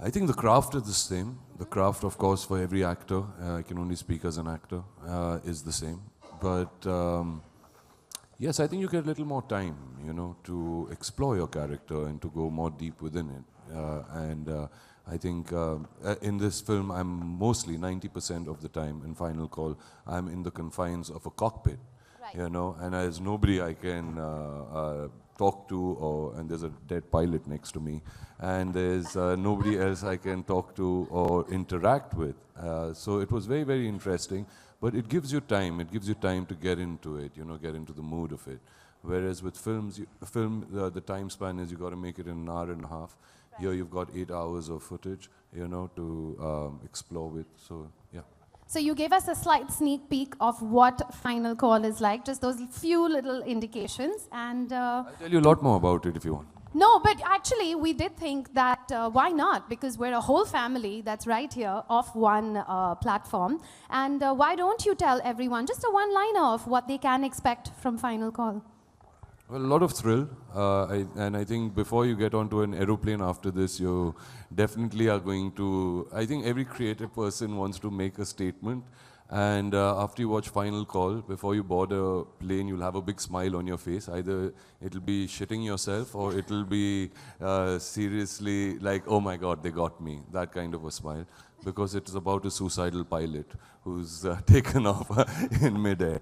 I think the craft is the same. The craft, of course, for every actor, I can only speak as an actor, is the same. But yes, I think you get a little more time, you know, to explore your character and to go more deep within it. I think in this film, I'm mostly 90% of the time in Final Call, I'm in the confines of a cockpit, you know, and there's nobody I can talk to, and there's a dead pilot next to me, and there's nobody else I can talk to or interact with. So it was very, very interesting, but it gives you time. It gives you time to get into it, you know, get into the mood of it. Whereas with films, the time span is you got to make it in an hour and a half. Right. Here you've got 8 hours of footage, you know, to explore with. So yeah. So you gave us a slight sneak peek of what Final Call is like, just those few little indications. And I'll tell you a lot more about it if you want. No, but actually we did think that why not? Because we're a whole family that's right here off one platform. And why don't you tell everyone just a one-liner of what they can expect from Final Call? Well, a lot of thrill, and I think before you get onto an aeroplane after this, you definitely are going to, I think every creative person wants to make a statement, and after you watch Final Call, before you board a plane, you'll have a big smile on your face. Either it'll be shitting yourself, or it'll be seriously like, oh my God, they got me, that kind of a smile, because it's about a suicidal pilot who's taken off in midair.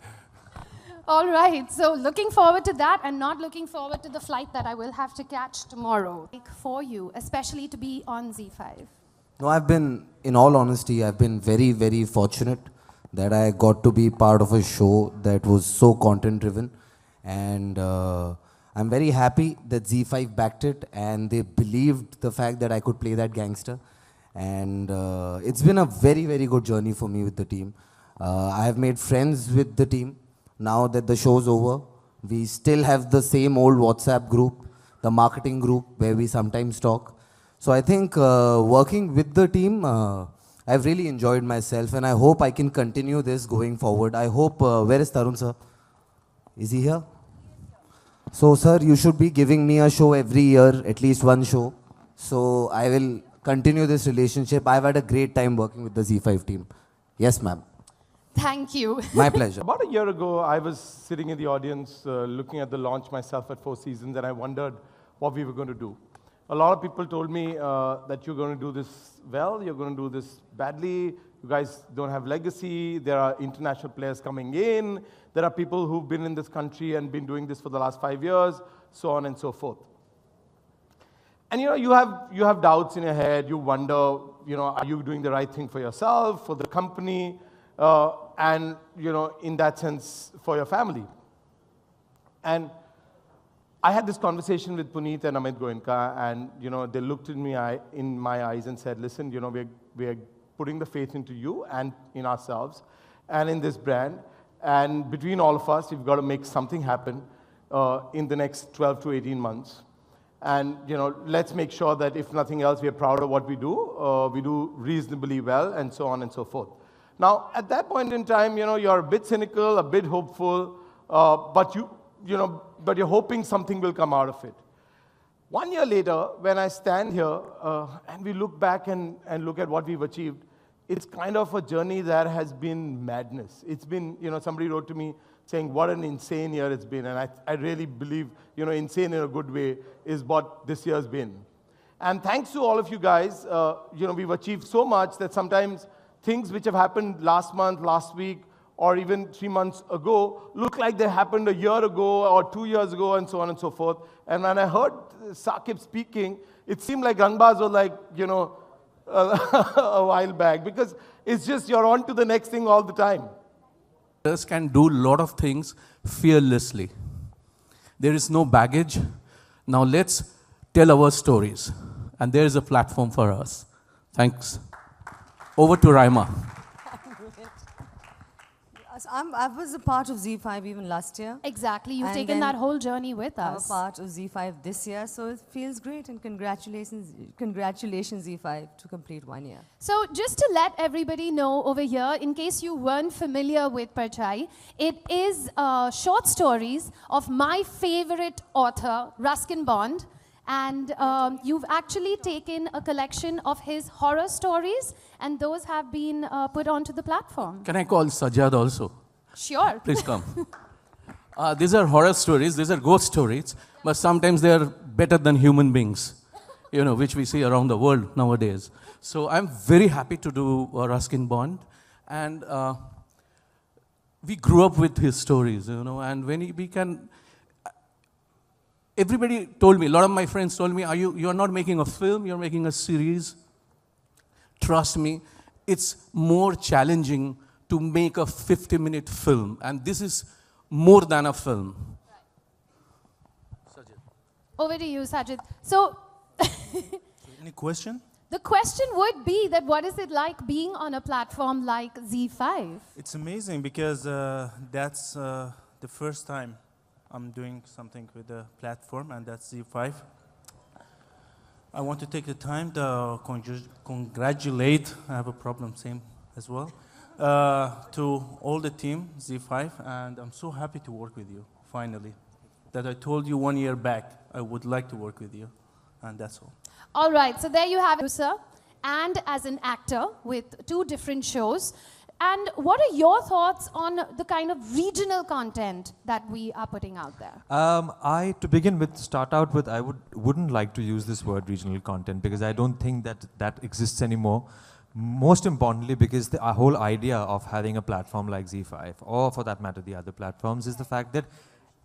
All right, so looking forward to that and not looking forward to the flight that I will have to catch tomorrow. For you, especially to be on ZEE5. No, I've been, in all honesty, I've been very, very fortunate that I got to be part of a show that was so content driven. And I'm very happy that ZEE5 backed it and they believed the fact that I could play that gangster. And it's been a very, very good journey for me with the team. I have made friends with the team. Now that the show's over, we still have the same old WhatsApp group, the marketing group where we sometimes talk. So I think working with the team, I've really enjoyed myself and I hope I can continue this going forward. I hope, where is Tarun sir? Is he here? So sir, you should be giving me a show every year, at least one show. So I will continue this relationship. I've had a great time working with the ZEE5 team. Yes, ma'am. Thank you. My pleasure. About a year ago, I was sitting in the audience looking at the launch myself at Four Seasons, and I wondered what we were going to do. A lot of people told me that you're going to do this well, you're going to do this badly, you guys don't have legacy, there are international players coming in, there are people who've been in this country and been doing this for the last 5 years, so on and so forth. And you know, you have doubts in your head, you wonder, you know, are you doing the right thing for yourself, for the company? And, you know, in that sense, for your family. And I had this conversation with Puneet and Amit Goenka, and, you know, they looked in my eyes and said, listen, you know, we're putting the faith into you and in ourselves and in this brand. And between all of us, we've got to make something happen in the next 12 to 18 months. And, you know, let's make sure that if nothing else, we're proud of what we do reasonably well, and so on and so forth. Now, at that point in time, you know, you're a bit cynical, a bit hopeful, but you're hoping something will come out of it. 1 year later, when I stand here and we look back and look at what we've achieved, it's kind of a journey that has been madness. It's been, you know, somebody wrote to me saying what an insane year it's been, and I really believe, you know, insane in a good way is what this year's been. And thanks to all of you guys, you know, we've achieved so much that sometimes things which have happened last month, last week, or even 3 months ago look like they happened a year ago or 2 years ago, and so on and so forth. And when I heard Saqib speaking, it seemed like Arbaaz was like, you know, a while back, because it's just you're on to the next thing all the time. Can do a lot of things fearlessly. There is no baggage. Now let's tell our stories. And there is a platform for us. Thanks. Over to Raima. I was a part of ZEE5 even last year. Exactly. You've taken that whole journey with us. I'm a part of ZEE5 this year, so it feels great, and congratulations ZEE5 to complete 1 year. So just to let everybody know over here, in case you weren't familiar with Parchai, it is short stories of my favorite author, Ruskin Bond. And you've actually taken a collection of his horror stories, and those have been put onto the platform. Can I call Sajjad also? Sure. Please come. These are horror stories, these are ghost stories, but sometimes they are better than human beings, you know, which we see around the world nowadays. So I'm very happy to do Ruskin Bond, and we grew up with his stories, you know, and when we can, everybody told me, a lot of my friends told me, you are not making a film, you're making a series. Trust me, it's more challenging to make a 50-minute film, and this is more than a film. Right. Over to you, Sajid. So, any question? The question would be that what is it like being on a platform like ZEE5? It's amazing because that's the first time I'm doing something with the platform, and that's ZEE5. I want to take the time to congratulate, I have a problem, same as well, to all the team, ZEE5, and I'm so happy to work with you, finally. That I told you 1 year back, I would like to work with you, and that's all. All right, so there you have it, sir, and as an actor with 2 different shows. And what are your thoughts on the kind of regional content that we are putting out there? To begin with, start out with, I wouldn't like to use this word regional content because I don't think that exists anymore. Most importantly, because the whole idea of having a platform like ZEE5, or for that matter the other platforms, is the fact that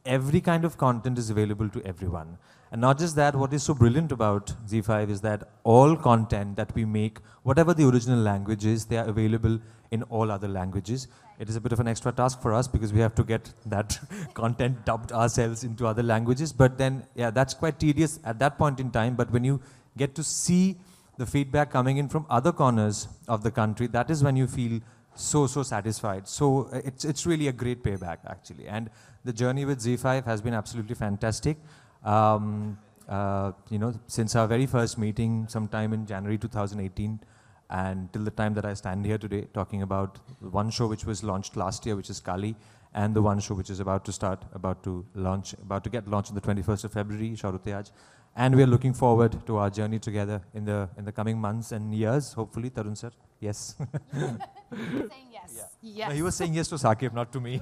every kind of content is available to everyone. And not just that, what is so brilliant about ZEE5 is that all content that we make, whatever the original language is, they are available in all other languages. It is a bit of an extra task for us because we have to get that content dubbed ourselves into other languages. But then, yeah, that's quite tedious at that point in time. But when you get to see the feedback coming in from other corners of the country, that is when you feel so satisfied. So it's really a great payback, actually. And the journey with ZEE5 has been absolutely fantastic. You know, since our very first meeting sometime in January 2018 and till the time that I stand here today talking about one show which was launched last year, which is Kali, and the one show which is about to get launched on the 21st of February, Shaurutyaj. And we are looking forward to our journey together in the coming months and years, hopefully. Tarun sir, yes. Saying yes. Yeah. Yes. No, he was saying yes to Saqib, not to me.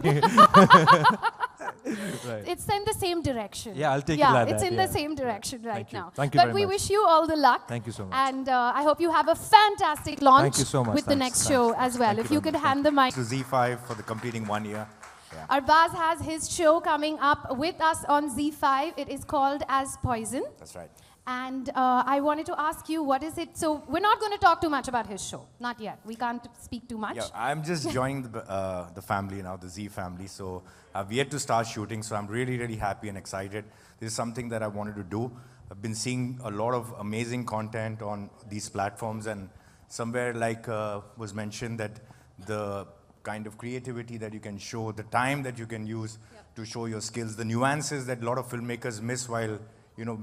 Right. It's in the same direction. Yeah, I'll take it like that. Yeah, it's in the yeah. same direction right now. Thank you but very we much. wish you all the luck. Thank you so much. And I hope you have a fantastic launch Thank you so much. with the next show as well. If you could hand the mic. To ZEE5 for the completing 1 year. Yeah. Arbaaz has his show coming up with us on ZEE5. It is called As Poison. That's right. And I wanted to ask you, what is it? So we're not going to talk too much about his show. Not yet. We can't speak too much. Yeah, I'm just joining the family now, the Z family. So I've yet to start shooting. So I'm really, really happy and excited. This is something that I wanted to do. I've been seeing a lot of amazing content on these platforms. And somewhere like was mentioned that the kind of creativity that you can show, the time that you can use to show your skills, the nuances that a lot of filmmakers miss while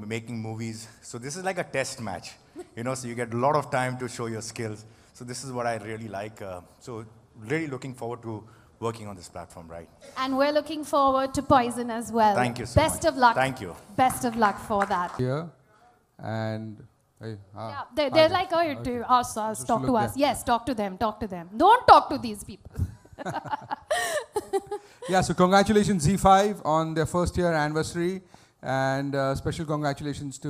making movies. So this is like a test match, so you get a lot of time to show your skills. So this is what I really like. So really looking forward to working on this platform, right? And we're looking forward to Poison as well. Thank you so much. Best of luck. Thank you. Best of luck for that. Here, and They're like, oh, to us, talk to us. Yes, talk to them, talk to them. Don't talk to these people. Yeah, so congratulations ZEE5 on their first year anniversary. And special congratulations to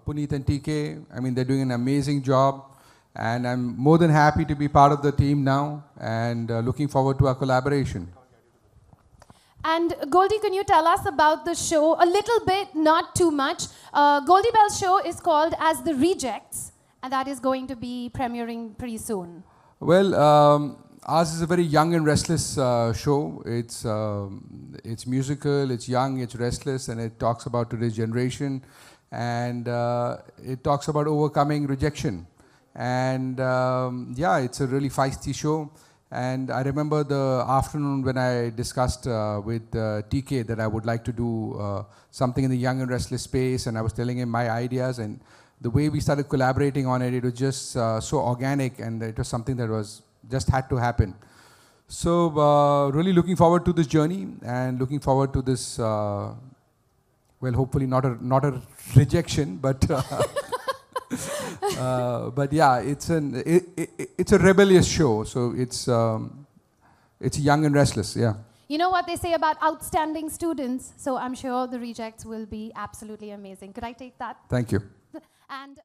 Puneet and TK. I mean, they're doing an amazing job. And I'm more than happy to be part of the team now and looking forward to our collaboration. And Goldie, can you tell us about the show? A little bit, not too much. Goldie Bell's show is called As the Rejects, and that is going to be premiering pretty soon. Well, ours is a very young and restless show. It's musical, it's young, it's restless, and it talks about today's generation. And it talks about overcoming rejection. And yeah, it's a really feisty show. And I remember the afternoon when I discussed with TK that I would like to do something in the young and restless space, and I was telling him my ideas, and the way we started collaborating on it, it was just so organic, and it was something that was just had to happen. So really looking forward to this journey and looking forward to this well, hopefully not a rejection, but but yeah, it's a rebellious show. So it's young and restless. Yeah. You know what they say about outstanding students, so I'm sure the rejects will be absolutely amazing. Could I take that? Thank you. And